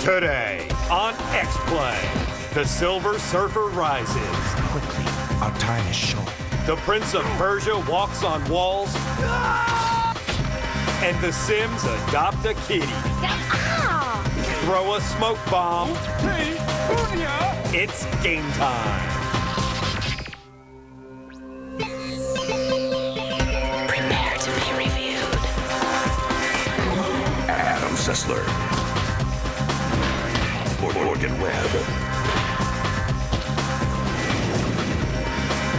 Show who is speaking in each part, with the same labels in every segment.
Speaker 1: Today on X-Play, the Silver Surfer rises.
Speaker 2: Quickly, our time is short.
Speaker 1: The Prince of Persia walks on walls. And the Sims adopt a kitty. Throw a smoke bomb. It's game time.
Speaker 3: Prepare to be reviewed.
Speaker 4: Adam Sessler. Morgan Webb.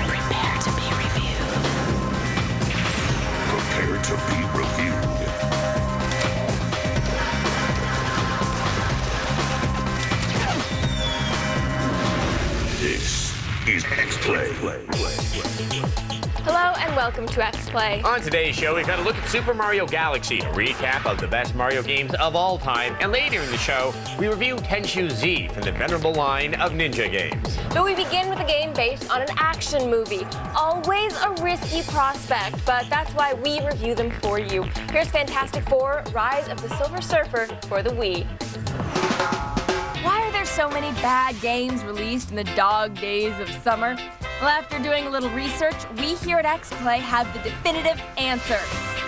Speaker 3: Prepare to be reviewed.
Speaker 4: Prepare to be reviewed. This is X-Play.
Speaker 5: Hello and welcome to X-Play.
Speaker 6: On today's show, we've got a look at Super Mario Galaxy, a recap of the best Mario games of all time, and later in the show, we review Tenchoosy from the venerable line of Ninja games.
Speaker 5: But we begin with a game based on an action movie. Always a risky prospect, but that's why we review them for you. Here's Fantastic Four: Rise of the Silver Surfer for the Wii. Why are there so many bad games released in the dog days of summer? Well, after doing a little research, we here at X-Play have the definitive answer.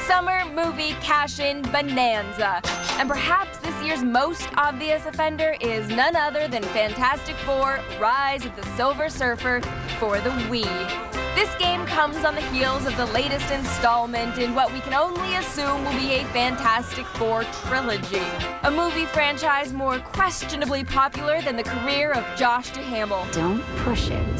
Speaker 5: Summer Movie Cash-In Bonanza. And perhaps this year's most obvious offender is none other than Fantastic Four: Rise of the Silver Surfer for the Wii. This game comes on the heels of the latest installment in what we can only assume will be a Fantastic Four trilogy. A movie franchise more questionably popular than the career of Josh Duhamel.
Speaker 3: Don't push it.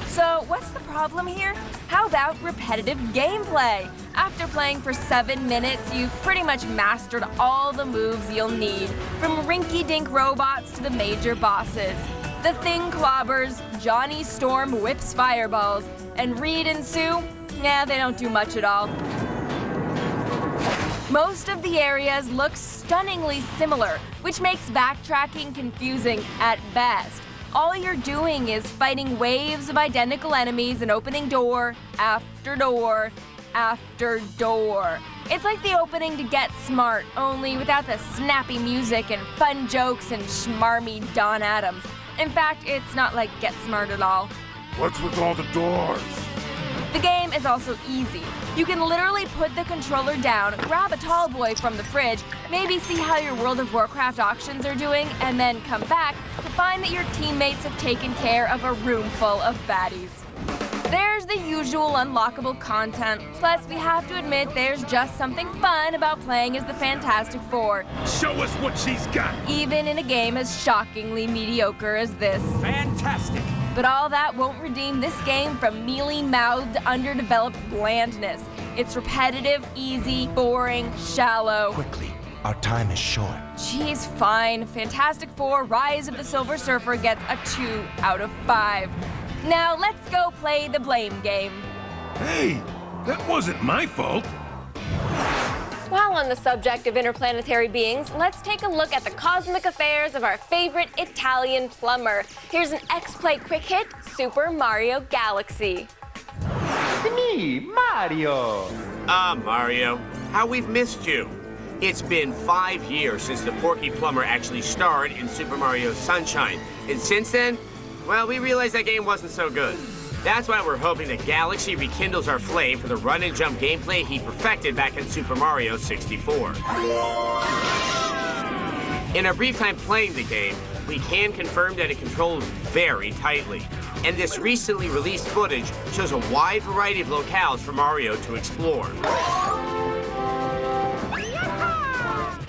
Speaker 5: So, what's the problem here? How about repetitive gameplay? After playing for 7 minutes, you've pretty much mastered all the moves you'll need, from rinky-dink robots to the major bosses. The Thing clobbers, Johnny Storm whips fireballs, and Reed and Sue, they don't do much at all. Most of the areas look stunningly similar, which makes backtracking confusing at best. All you're doing is fighting waves of identical enemies and opening door after door after door. It's like the opening to Get Smart, only without the snappy music and fun jokes and schmarmy Don Adams. In fact, it's not like Get Smart at all.
Speaker 4: What's with all the doors?
Speaker 5: The game is also easy. You can literally put the controller down, grab a tall boy from the fridge, maybe see how your World of Warcraft auctions are doing, and then come back to find that your teammates have taken care of a room full of baddies. There's the usual unlockable content, plus we have to admit there's just something fun about playing as the Fantastic Four,
Speaker 4: Show us what she's got.
Speaker 5: even in a game as shockingly mediocre as this.
Speaker 1: Fantastic.
Speaker 5: But all that won't redeem this game from mealy-mouthed, underdeveloped blandness. It's repetitive, easy, boring, shallow.
Speaker 2: Quickly, our time is short.
Speaker 5: Geez, fine. Fantastic Four: Rise of the Silver Surfer gets a 2 out of 5. Now let's go play the blame game.
Speaker 4: Hey, that wasn't my fault.
Speaker 5: While on the subject of interplanetary beings, let's take a look at the cosmic affairs of our favorite Italian plumber. Here's an X-Play quick hit: Super Mario Galaxy.
Speaker 7: Me, Mario.
Speaker 6: Mario, how we've missed you. It's been 5 years since the Porky Plumber actually starred in Super Mario Sunshine. And since then, well, we realized that game wasn't so good. That's why we're hoping that Galaxy rekindles our flame for the run-and-jump gameplay he perfected back in Super Mario 64. In our brief time playing the game, we can confirm that it controls very tightly. And this recently released footage shows a wide variety of locales for Mario to explore.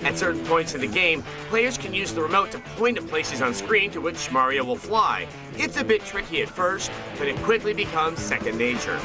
Speaker 6: At certain points in the game, players can use the remote to point at places on screen to which Mario will fly. It's a bit tricky at first, but it quickly becomes second nature.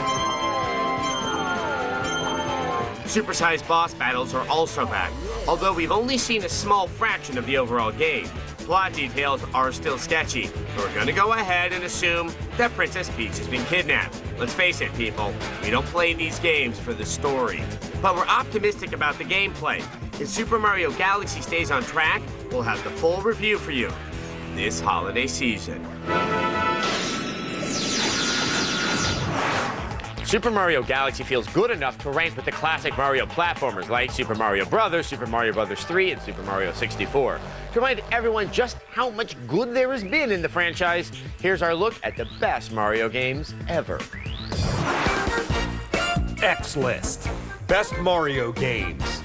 Speaker 6: Supersized boss battles are also back, although we've only seen a small fraction of the overall game. Plot details are still sketchy, so we're gonna go ahead and assume that Princess Peach has been kidnapped. Let's face it, people, we don't play these games for the story. But we're optimistic about the gameplay. If Super Mario Galaxy stays on track, we'll have the full review for you this holiday season. Super Mario Galaxy feels good enough to rank with the classic Mario platformers like Super Mario Bros., Super Mario Bros. 3, and Super Mario 64. To remind everyone just how much good there has been in the franchise, here's our look at the best Mario games ever.
Speaker 1: X List. Best Mario games.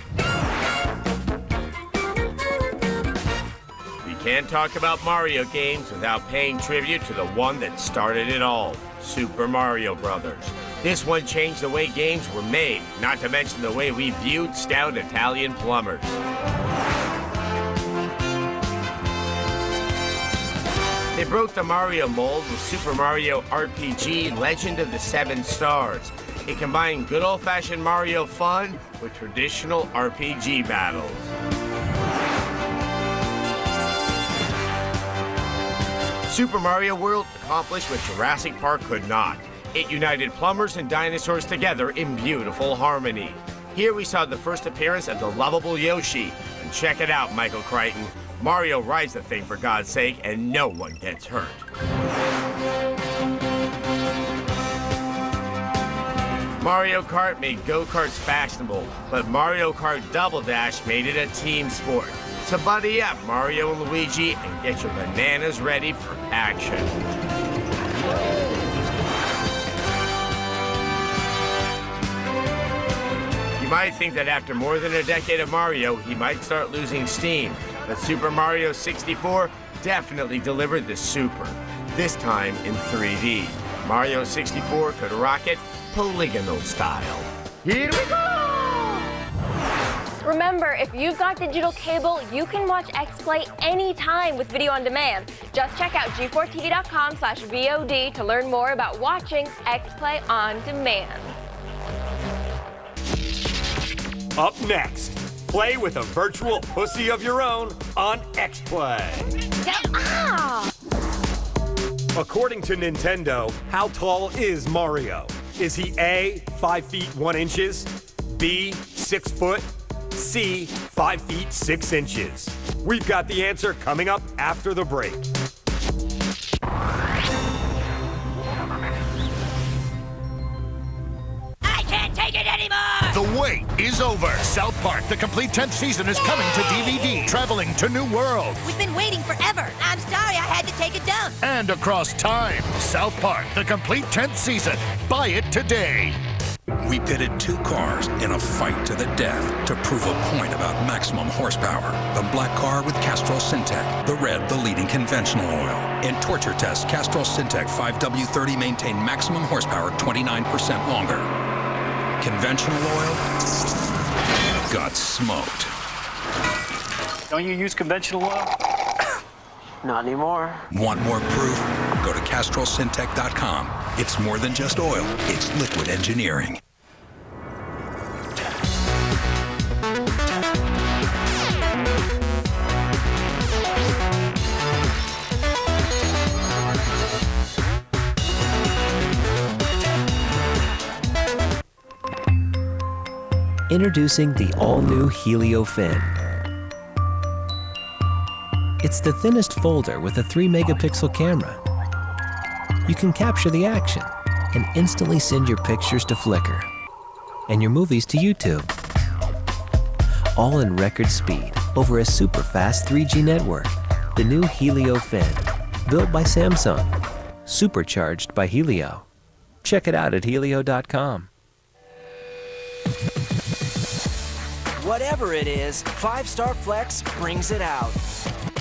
Speaker 6: We can't talk about Mario games without paying tribute to the one that started it all, Super Mario Brothers. This one changed the way games were made, not to mention the way we viewed stout Italian plumbers. They broke the Mario mold with Super Mario RPG Legend of the Seven Stars. It combined good old-fashioned Mario fun with traditional RPG battles. Super Mario World accomplished what Jurassic Park could not. It united plumbers and dinosaurs together in beautiful harmony. Here we saw the first appearance of the lovable Yoshi. And check it out, Michael Crichton. Mario rides the thing for God's sake, and no one gets hurt. Mario Kart made go-karts fashionable, but Mario Kart Double Dash made it a team sport. So buddy up, Mario and Luigi, and get your bananas ready for action. You might think that after more than a decade of Mario, he might start losing steam, but Super Mario 64 definitely delivered the super, this time in 3D. Mario 64 could rock it polygonal style.
Speaker 7: Here we go!
Speaker 5: Remember, if you've got digital cable, you can watch X-Play anytime with video on demand. Just check out g4tv.com/VOD to learn more about watching X-Play on demand.
Speaker 1: Up next, play with a virtual pussy of your own on X-Play. According to Nintendo, how tall is Mario? Is he A, 5 feet 1 inches, B, 6 foot, C, 5 feet 6 inches? We've got the answer coming up after the break.
Speaker 3: I can't take it anymore!
Speaker 8: The wait is over. South Park, the complete 10th season is coming to DVD, traveling to new worlds.
Speaker 3: We've been waiting forever. I'm sorry I had to take a dump.
Speaker 8: And across time. South Park, the complete 10th season. Buy it today.
Speaker 9: We pitted two cars in a fight to the death to prove a point about maximum horsepower. The black car with Castrol Syntec, the red the leading conventional oil. In torture tests, Castrol Syntec 5W30 maintained maximum horsepower 29% longer. Conventional oil got smoked.
Speaker 10: Don't you use conventional oil?
Speaker 6: Not anymore.
Speaker 9: Want more proof? Go to CastrolSyntec.com. It's more than just oil, it's liquid engineering.
Speaker 11: Introducing the all-new Helio Fin. It's the thinnest folder with a 3-megapixel camera. You can capture the action and instantly send your pictures to Flickr and your movies to YouTube. All in record speed over a super fast 3G network. The new Helio Fin, built by Samsung, supercharged by Helio. Check it out at helio.com.
Speaker 12: Whatever it is, 5-Star Flex brings it out.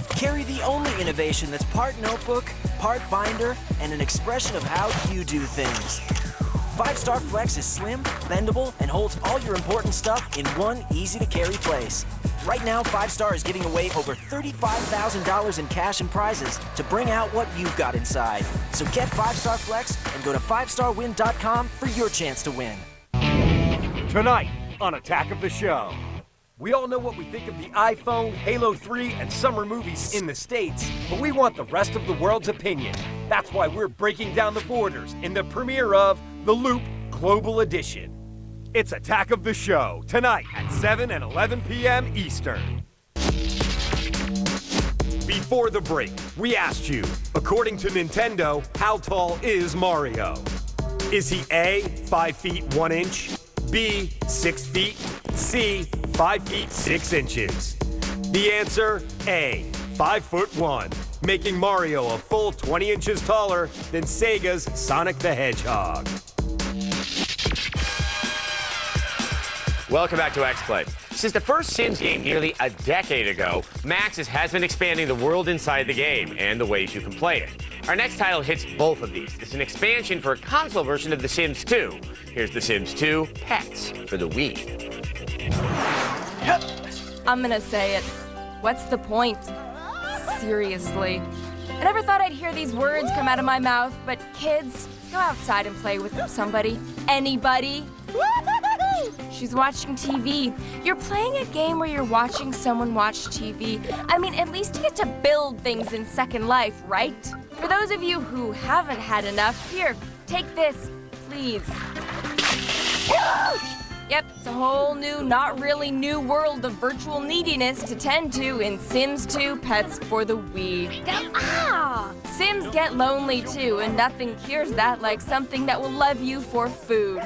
Speaker 12: Carry the only innovation that's part notebook, part binder, and an expression of how you do things. 5-Star Flex is slim, bendable, and holds all your important stuff in one easy-to-carry place. Right now, 5-Star is giving away over $35,000 in cash and prizes to bring out what you've got inside. So get 5-Star Flex and go to 5starwin.com for your chance to win.
Speaker 1: Tonight on Attack of the Show. We all know what we think of the iPhone, Halo 3, and summer movies in the States, but we want the rest of the world's opinion. That's why we're breaking down the borders in the premiere of The Loop Global Edition. It's Attack of the Show, tonight at 7 and 11 p.m. Eastern. Before the break, we asked you, according to Nintendo, how tall is Mario? Is he A, 5 feet 1 inch, B, 6 feet, C, 5 feet 6 inches? The answer, A, 5'1", making Mario a full 20 inches taller than Sega's Sonic the Hedgehog.
Speaker 6: Welcome back to X-Play. Since the first Sims game nearly a decade ago, Maxis has been expanding the world inside the game and the ways you can play it. Our next title hits both of these. It's an expansion for a console version of The Sims 2. Here's The Sims 2 Pets for the Wii.
Speaker 13: I'm gonna say it. What's the point? Seriously. I never thought I'd hear these words come out of my mouth, but kids, go outside and play with somebody. Anybody? She's watching TV. You're playing a game where you're watching someone watch TV. I mean, at least you get to build things in Second Life, right? For those of you who haven't had enough, here, take this, please. Yep, it's a whole new, not really new world of virtual neediness to tend to in Sims 2 Pets for the Wii. Sims get lonely too, and nothing cures that like something that will love you for food.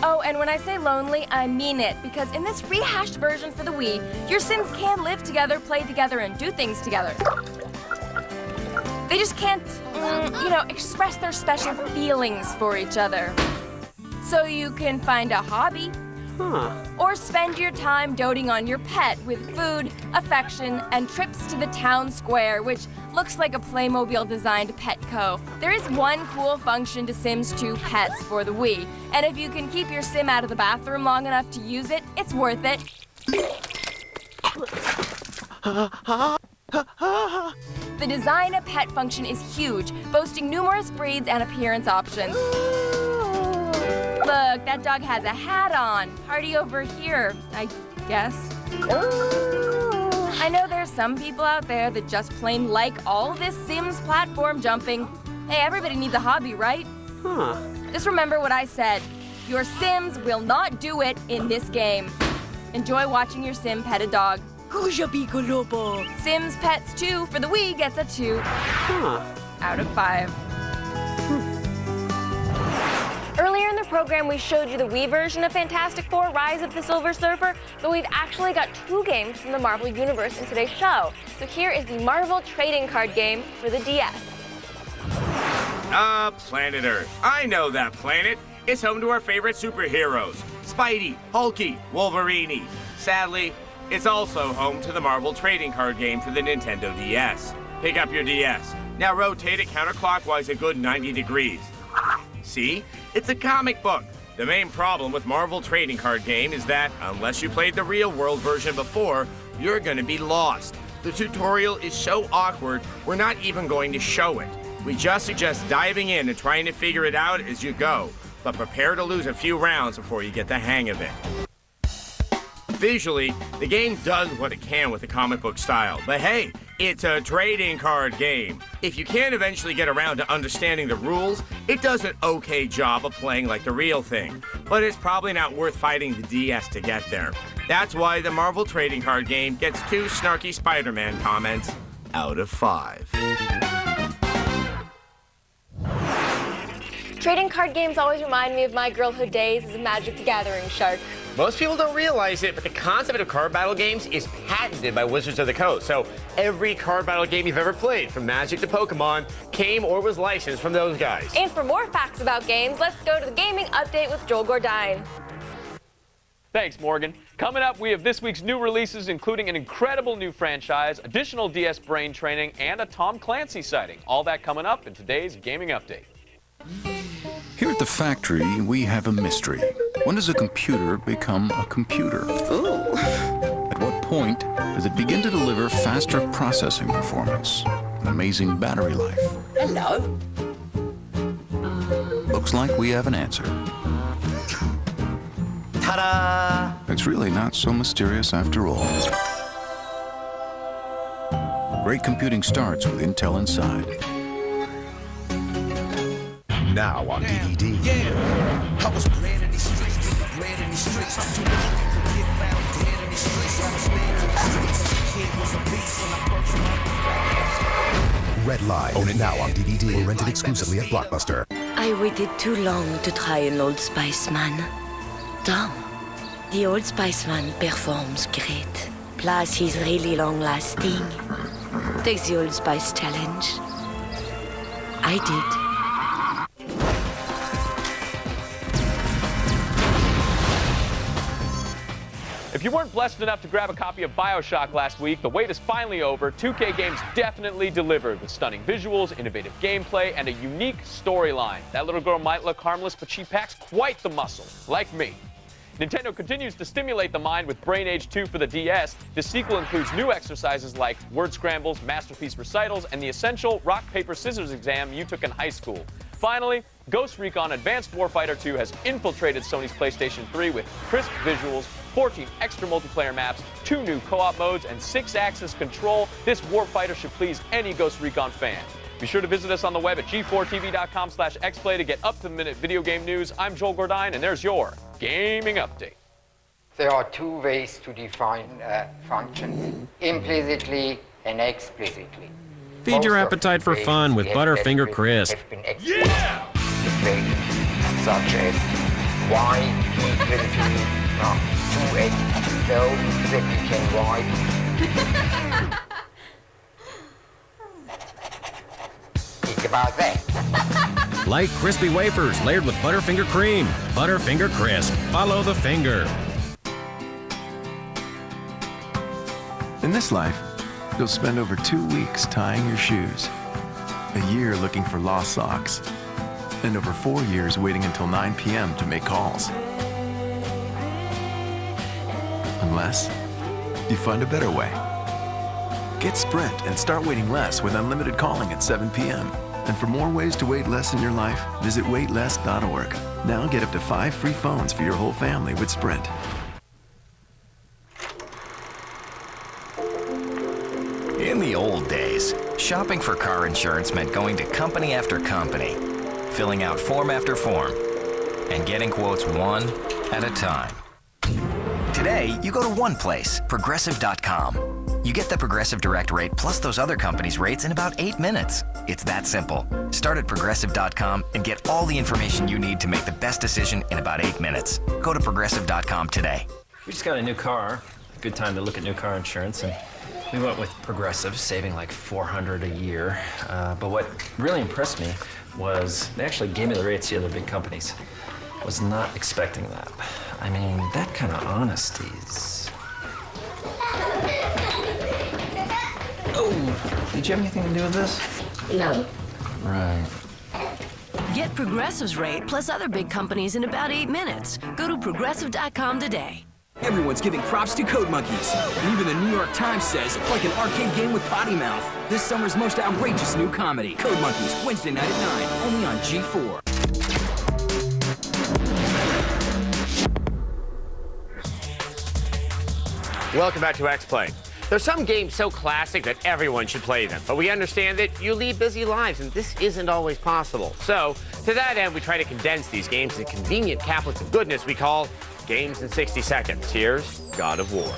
Speaker 13: Oh, and when I say lonely, I mean it, because in this rehashed version for the Wii, your Sims can live together, play together, and do things together. They just can't, express their special feelings for each other. So you can find a hobby, or spend your time doting on your pet with food, affection, and trips to the town square, which looks like a Playmobil-designed Petco. There is one cool function to Sims 2 Pets for the Wii, and if you can keep your Sim out of the bathroom long enough to use it, it's worth it. The Design a Pet function is huge, boasting numerous breeds and appearance options. Look, that dog has a hat on. Party over here, I guess. I know there's some people out there that just plain like all this Sims platform jumping. Hey, everybody needs a hobby, right? Just remember what I said. Your Sims will not do it in this game. Enjoy watching your Sim pet a dog. Sims Pets 2 for the Wii gets a 2 out of 5.
Speaker 5: Earlier in the program, we showed you the Wii version of Fantastic Four: Rise of the Silver Surfer, but we've actually got 2 games from the Marvel Universe in today's show. So here is the Marvel trading card game for the DS.
Speaker 6: Planet Earth. I know that planet. It's home to our favorite superheroes, Spidey, Hulky, Wolverine. Sadly, it's also home to the Marvel trading card game for the Nintendo DS. Pick up your DS. Now rotate it counterclockwise a good 90 degrees. See? It's a comic book. The main problem with Marvel trading card game is that, unless you played the real-world version before, you're gonna be lost. The tutorial is so awkward, we're not even going to show it. We just suggest diving in and trying to figure it out as you go, but prepare to lose a few rounds before you get the hang of it. Visually, the game does what it can with the comic book style, but hey, it's a trading card game. If you can eventually get around to understanding the rules, it does an okay job of playing like the real thing, but it's probably not worth fighting the DS to get there. That's why the Marvel trading card game gets 2 snarky Spider-Man comments out of 5.
Speaker 5: Trading card games always remind me of my girlhood days as a Magic the Gathering shark.
Speaker 6: Most people don't realize it, but the concept of card battle games is patented by Wizards of the Coast. So every card battle game you've ever played, from Magic to Pokemon, came or was licensed from those guys.
Speaker 5: And for more facts about games, let's go to the gaming update with Joel Gordine.
Speaker 14: Thanks, Morgan. Coming up, we have this week's new releases, including an incredible new franchise, additional DS brain training, and a Tom Clancy sighting. All that coming up in today's gaming update.
Speaker 9: Here at the factory, we have a mystery. When does a computer become a computer?
Speaker 15: Ooh.
Speaker 9: At what point does it begin to deliver faster processing performance, an amazing battery life?
Speaker 15: Hello.
Speaker 9: Looks like we have an answer.
Speaker 15: Ta-da!
Speaker 9: It's really not so mysterious after all. Great computing starts with Intel Inside.
Speaker 8: Now on DVD.
Speaker 2: Yeah, I was bred in these streets, bred in these streets. Too many people get found dead in these streets. I was made in the streets. Kid was a beast when I first met.
Speaker 8: Red Line. Own it now on DVD or rent it exclusively at Blockbuster.
Speaker 16: I waited too long to try an Old Spice man. Dumb. The Old Spice man performs great. Plus, he's really long-lasting. take the Old Spice challenge. I did.
Speaker 14: If you weren't blessed enough to grab a copy of BioShock last week, the wait is finally over. 2K Games definitely delivered with stunning visuals, innovative gameplay, and a unique storyline. That little girl might look harmless, but she packs quite the muscle, like me. Nintendo continues to stimulate the mind with Brain Age 2 for the DS. The sequel includes new exercises like word scrambles, masterpiece recitals, and the essential rock, paper, scissors exam you took in high school. Finally, Ghost Recon Advanced Warfighter 2 has infiltrated Sony's PlayStation 3 with crisp visuals, 14 extra multiplayer maps, 2 new co-op modes, and 6-axis control. This warfighter should please any Ghost Recon fan. Be sure to visit us on the web at g4tv.com/xplay to get up-to-the-minute video game news. I'm Joel Gordine, and there's your gaming update.
Speaker 17: There are 2 ways to define functions, implicitly and explicitly.
Speaker 18: Feed your appetite for fun with Butterfinger Crisp.
Speaker 17: Yeah! Such as y equal to 2x, so that we can write. Think about that.
Speaker 18: Light, crispy wafers layered with Butterfinger cream. Butterfinger Crisp. Follow the finger.
Speaker 19: In this life, you'll spend over 2 weeks tying your shoes, a year looking for lost socks, and over 4 years waiting until 9 p.m. to make calls. Unless you find a better way. Get Sprint and start waiting less with unlimited calling at 7 p.m. And for more ways to wait less in your life, visit waitless.org. Now get up to 5 free phones for your whole family with Sprint.
Speaker 20: In the old days, shopping for car insurance meant going to company after company, filling out form after form, and getting quotes one at a time. Today, you go to one place, Progressive.com. You get the Progressive Direct rate plus those other companies' rates in about 8 minutes. It's that simple. Start at Progressive.com and get all the information you need to make the best decision in about 8 minutes. Go to Progressive.com today.
Speaker 21: We just got a new car. Good time to look at new car insurance, and we went with Progressive, saving like $400 a year. But what really impressed me was they actually gave me the rates the other big companies. Was not expecting that. I mean, that kind of honesty is... Oh, did you have anything to do with this?
Speaker 16: No.
Speaker 21: Right.
Speaker 22: Get Progressive's rate plus other big companies in about 8 minutes. Go to Progressive.com today.
Speaker 23: Everyone's giving props to Code Monkeys. And even the New York Times says it's like an arcade game with potty mouth. This summer's most outrageous new comedy, Code Monkeys, Wednesday night at 9, only on G4.
Speaker 6: Welcome back to X-Play. There's some games so classic that everyone should play them, but we understand that you lead busy lives, and this isn't always possible. So, to that end, we try to condense these games into convenient caplets of goodness we call Games in 60 Seconds. Here's God of War.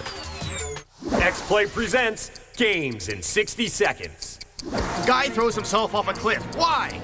Speaker 1: X-Play presents Games in 60 Seconds.
Speaker 6: Guy throws himself off a cliff. Why?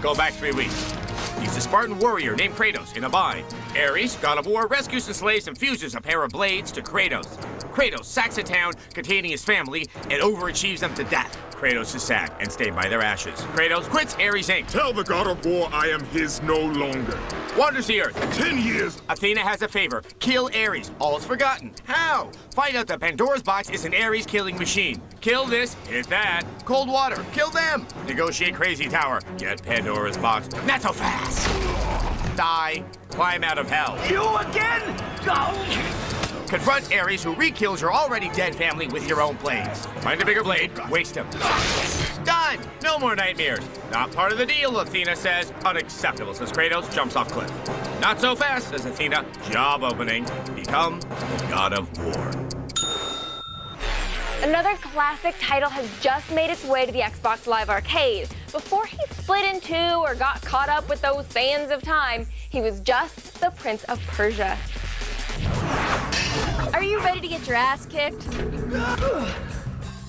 Speaker 6: Go back 3 weeks. He's a Spartan warrior named Kratos in a bind. Ares, God of War, rescues and slays and fuses a pair of blades to Kratos. Kratos sacks a town containing his family and overachieves them to death. Kratos is sad and stayed by their ashes. Kratos quits Ares Inc.
Speaker 4: Tell the God of War I am his no longer.
Speaker 6: Wanders the earth.
Speaker 4: 10 years.
Speaker 6: Athena has a favor. Kill Ares. All's forgotten. How? Find out that Pandora's box is an Ares killing machine. Kill this, hit that. Cold water. Kill them. Negotiate Crazy Tower. Get Pandora's box. Not so fast. Die. Climb out of hell.
Speaker 2: You again? Go!
Speaker 6: Confront Ares, who re-kills your already dead family with your own blades. Find a bigger blade, waste him. Done! No more nightmares. Not part of the deal, Athena says. Unacceptable, says Kratos, jumps off cliff. Not so fast, says Athena. Job opening. Become the God of War.
Speaker 5: Another classic title has just made its way to the Xbox Live Arcade. Before he split in two or got caught up with those sands of time, he was just the Prince of Persia.
Speaker 13: Are you ready to get your ass kicked?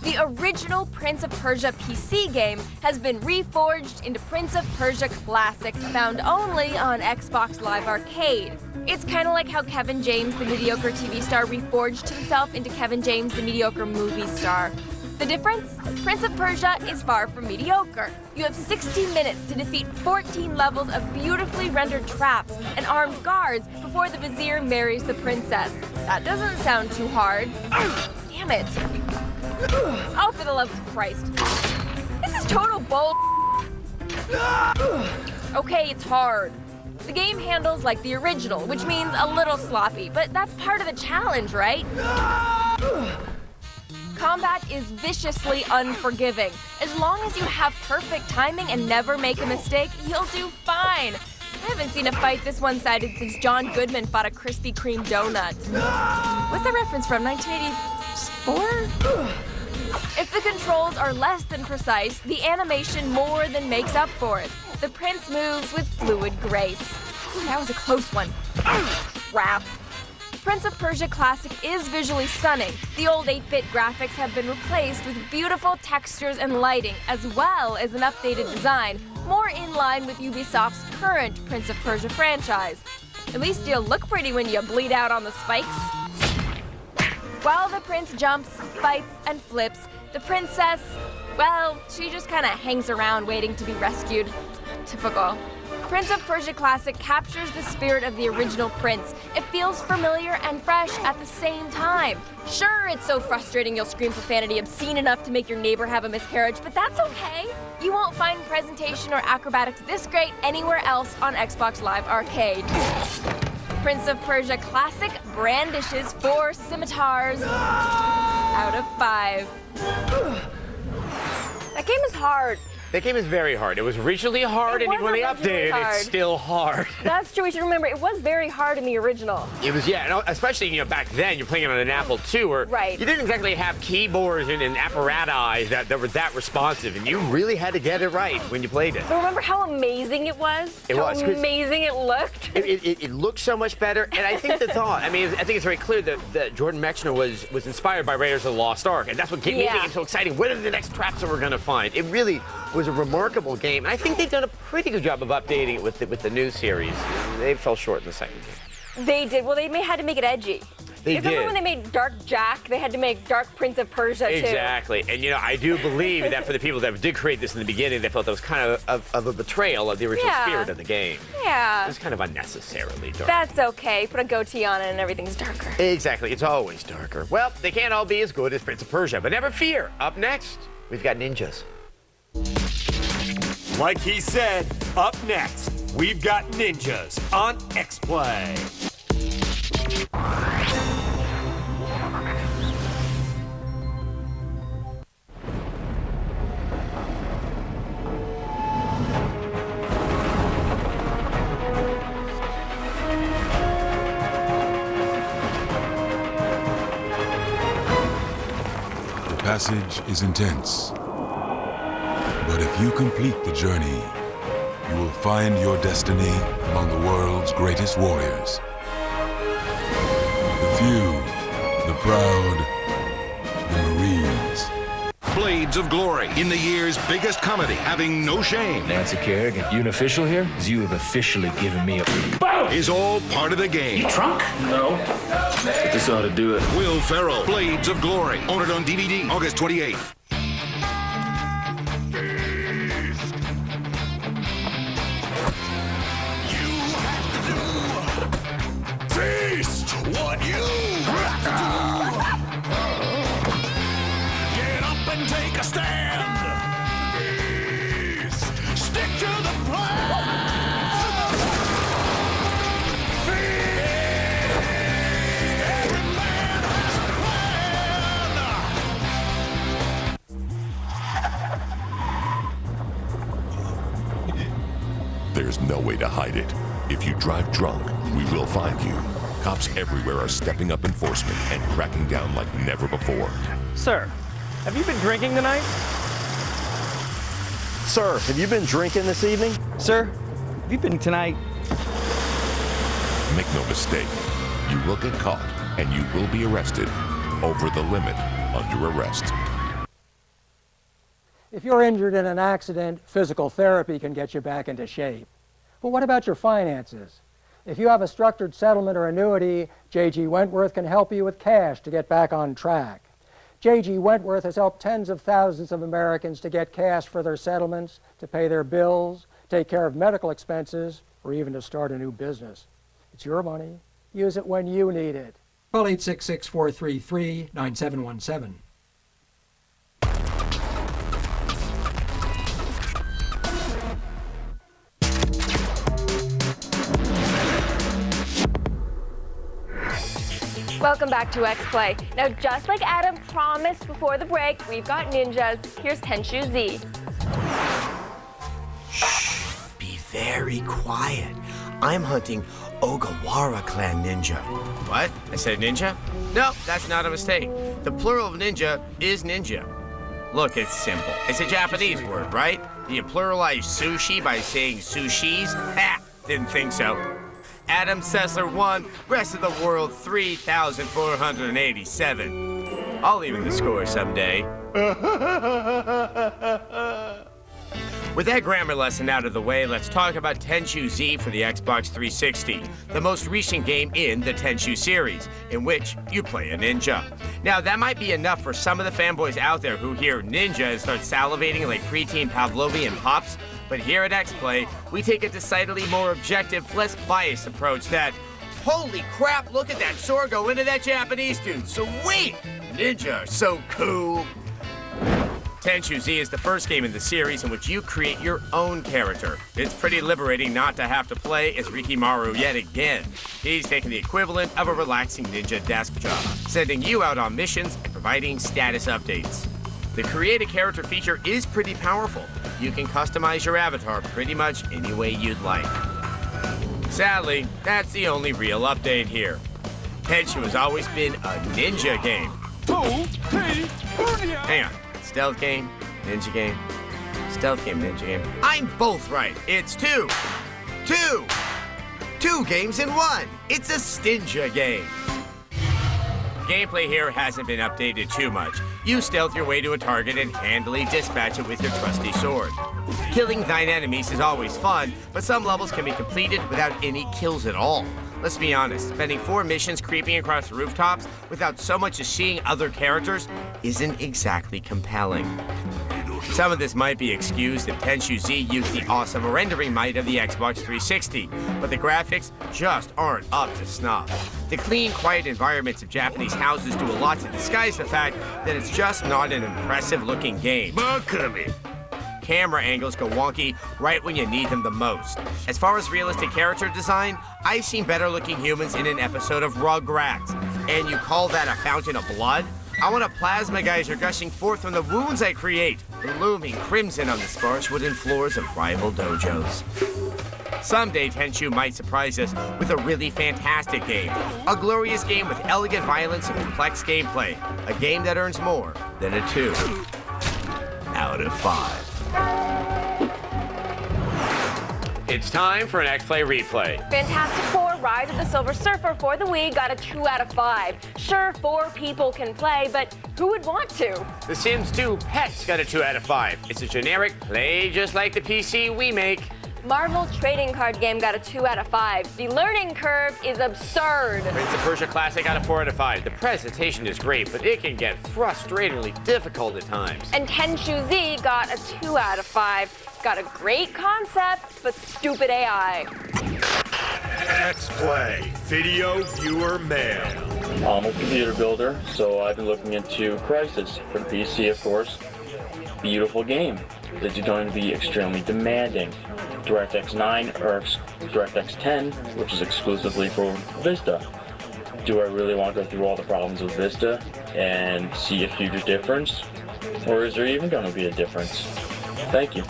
Speaker 13: The original Prince of Persia PC game has been reforged into Prince of Persia Classic, found only on Xbox Live Arcade. It's kind of like how Kevin James, the mediocre TV star, reforged himself into Kevin James, the mediocre movie star. The difference? Prince of Persia is far from mediocre. You have 60 minutes to defeat 14 levels of beautifully rendered traps and armed guards before the vizier marries the princess. That doesn't sound too hard. Damn it. Oh, for the love of Christ. This is total bull. Okay, it's hard. The game handles like the original, which means a little sloppy, but that's part of the challenge, right? Combat is viciously unforgiving. As long as you have perfect timing and never make a mistake, you'll do fine. I haven't seen a fight this one-sided since John Goodman fought a Krispy Kreme donut. What's that reference from, 1984? If the controls are less than precise, the animation more than makes up for it. The prince moves with fluid grace. Ooh, that was a close one. Crap. Prince of Persia Classic is visually stunning. The old 8-bit graphics have been replaced with beautiful textures and lighting, as well as an updated design, more in line with Ubisoft's current Prince of Persia franchise. At least you'll look pretty when you bleed out on the spikes. While the prince jumps, fights, and flips, the princess, well, she just kind of hangs around waiting to be rescued. Typical. Prince of Persia Classic captures the spirit of the original prince. It feels familiar and fresh at the same time. Sure, it's so frustrating you'll scream profanity obscene enough to make your neighbor have a miscarriage, but that's okay. You won't find presentation or acrobatics this great anywhere else on Xbox Live Arcade. Prince of Persia Classic brandishes 4 scimitars out of 5. That game is hard.
Speaker 6: That game is very hard. It was originally hard, and when they updated it, it's still hard.
Speaker 5: That's true. We should remember it was very hard in the original.
Speaker 6: It was, yeah, especially back then, you're playing it on an Apple II, where you didn't exactly have keyboards and apparatus that were that responsive, and you really had to get it right when you played it.
Speaker 5: But remember how amazing it was? How amazing it looked?
Speaker 6: It looked so much better, and I think the thought, I think it's very clear that Jordan Mechner was inspired by Raiders of the Lost Ark, and that's what made the game so exciting. What are the next traps that we're going to find? It really was a remarkable game, and I think they've done a pretty good job of updating it with the new series. They fell short in the second game.
Speaker 5: They did. Well, they had to make it edgy.
Speaker 6: They did.
Speaker 5: Remember when they made Dark Jack? They had to make Dark Prince of Persia, too.
Speaker 6: Exactly. And, I do believe that for the people that did create this in the beginning, they felt that was kind of a betrayal of the original spirit of the game.
Speaker 5: Yeah.
Speaker 6: It was kind of unnecessarily dark.
Speaker 5: That's okay. Put a goatee on it and everything's darker.
Speaker 6: Exactly. It's always darker. Well, they can't all be as good as Prince of Persia, but never fear. Up next, we've got ninjas.
Speaker 1: Like he said, up next, we've got ninjas on X-Play.
Speaker 3: The passage is intense. But if you complete the journey, you will find your destiny among the world's greatest warriors. The few, the proud, the Marines.
Speaker 8: Blades of Glory, in the year's biggest comedy, having no shame.
Speaker 7: Nancy Kerrigan, you an official here? Because you have officially given me a...
Speaker 8: Boom! Is all part of the game.
Speaker 7: You drunk? No. But this ought to do it.
Speaker 8: Will Ferrell, Blades of Glory, own it on DVD, August 28th.
Speaker 2: What you have to do. Get up and take a stand. Stick to the plan. Every man has a plan.
Speaker 10: There's no way to hide it. If you drive drunk, we will find you. Cops everywhere are stepping up enforcement and cracking down like never before.
Speaker 24: Sir, have you been drinking tonight?
Speaker 25: Sir, have you been drinking this evening?
Speaker 24: Sir, have you been tonight?
Speaker 10: Make no mistake, you will get caught and you will be arrested. Over the limit, under arrest.
Speaker 26: If you're injured in an accident, physical therapy can get you back into shape. But what about your finances? If you have a structured settlement or annuity, J.G. Wentworth can help you with cash to get back on track. J.G. Wentworth has helped tens of thousands of Americans to get cash for their settlements, to pay their bills, take care of medical expenses, or even to start a new business. It's your money. Use it when you need it. Call 866-433-9717.
Speaker 5: Welcome back to X-Play. Now, just like Adam promised before the break, we've got ninjas. Here's Tenchoosy.
Speaker 6: Shh, be very quiet. I'm hunting Ogawara clan ninja. What? I said ninja? No, that's not a mistake. The plural of ninja is ninja. Look, it's simple. It's a Japanese word, right? Do you pluralize sushi by saying sushis? Ha! Didn't think so. Adam Sessler won, rest of the world 3,487. I'll even the score someday. With that grammar lesson out of the way, let's talk about Tenchoosy for the Xbox 360, the most recent game in the Tenchu series, in which you play a ninja. Now, that might be enough for some of the fanboys out there who hear ninja and start salivating like preteen Pavlovian pops, but here at X-Play, we take a decidedly more objective, less biased approach that, holy crap, look at that sword go into that Japanese dude, sweet! Ninja, so cool. Tenchoosy is the first game in the series in which you create your own character. It's pretty liberating not to have to play as Rikimaru yet again. He's taking the equivalent of a relaxing ninja desk job, sending you out on missions and providing status updates. The Create a Character feature is pretty powerful. You can customize your avatar pretty much any way you'd like. Sadly, that's the only real update here. Tenchu has always been a ninja game. Hang on. Stealth game, ninja game, stealth game, ninja game. I'm both right. It's two games in one. It's a Stinja game. Gameplay here hasn't been updated too much. You stealth your way to a target and handily dispatch it with your trusty sword. Killing thine enemies is always fun, but some levels can be completed without any kills at all. Let's be honest, spending 4 missions creeping across the rooftops without so much as seeing other characters isn't exactly compelling. Some of this might be excused if Tenchoosy used the awesome rendering might of the Xbox 360, but the graphics just aren't up to snuff. The clean, quiet environments of Japanese houses do a lot to disguise the fact that it's just not an impressive-looking game. Camera angles go wonky right when you need them the most. As far as realistic character design, I've seen better-looking humans in an episode of Rugrats. And you call that a fountain of blood? I want a plasma geyser gushing forth from the wounds I create, blooming crimson on the sparse wooden floors of rival dojos. Someday, Tenchu might surprise us with a really fantastic game. A glorious game with elegant violence and complex gameplay. A game that earns more than a 2 out of 5.
Speaker 9: It's time for an X-Play replay.
Speaker 5: Fantastic Four: Rise of the Silver Surfer for the Wii got a 2 out of 5. Sure, 4 people can play, but who would want to?
Speaker 9: The Sims 2 Pets got a 2 out of 5. It's a generic play just like the PC we make.
Speaker 5: Marvel Trading Card Game got a 2 out of 5. The learning curve is absurd.
Speaker 9: Prince of Persia Classic got a 4 out of 5. The presentation is great, but it can get frustratingly difficult at times.
Speaker 5: And Tenchoosy got a 2 out of 5. It's got a great concept, but stupid AI.
Speaker 4: X-Play, video viewer mail.
Speaker 11: I'm a computer builder, so I've been looking into Crysis for the PC, of course. Beautiful game. Is it going to be extremely demanding? DirectX 9 or DirectX 10, which is exclusively for Vista. Do I really want to go through all the problems with Vista and see a huge difference? Or is there even going to be a difference? Thank you.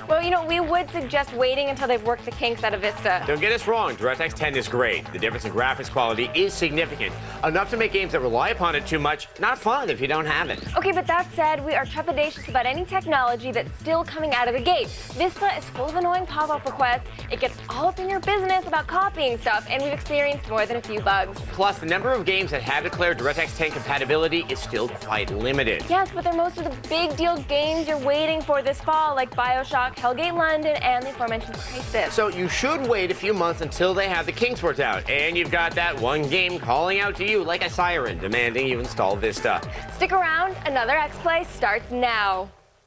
Speaker 5: Well, you know, we would suggest waiting until they've worked the kinks out of Vista.
Speaker 9: Don't get us wrong, DirectX 10 is great. The difference in graphics quality is significant. Enough to make games that rely upon it too much not fun if you don't have it.
Speaker 5: Okay, but that said, we are trepidatious about any technology that's still coming out of the gate. Vista is full of annoying pop-up requests. It gets all up in your business about copying stuff, and we've experienced more than a few bugs.
Speaker 9: Plus, the number of games that have declared DirectX 10 compatibility is still quite limited.
Speaker 5: Yes, but they're most of the big deal games you're waiting for this fall, like BioShock, Hellgate London, and the aforementioned Crysis.
Speaker 9: So you should wait a few months until they have the kinks worked out, and you've got that one game calling out to you you like a siren demanding you install Vista.
Speaker 5: Stick around, another X-Play starts now.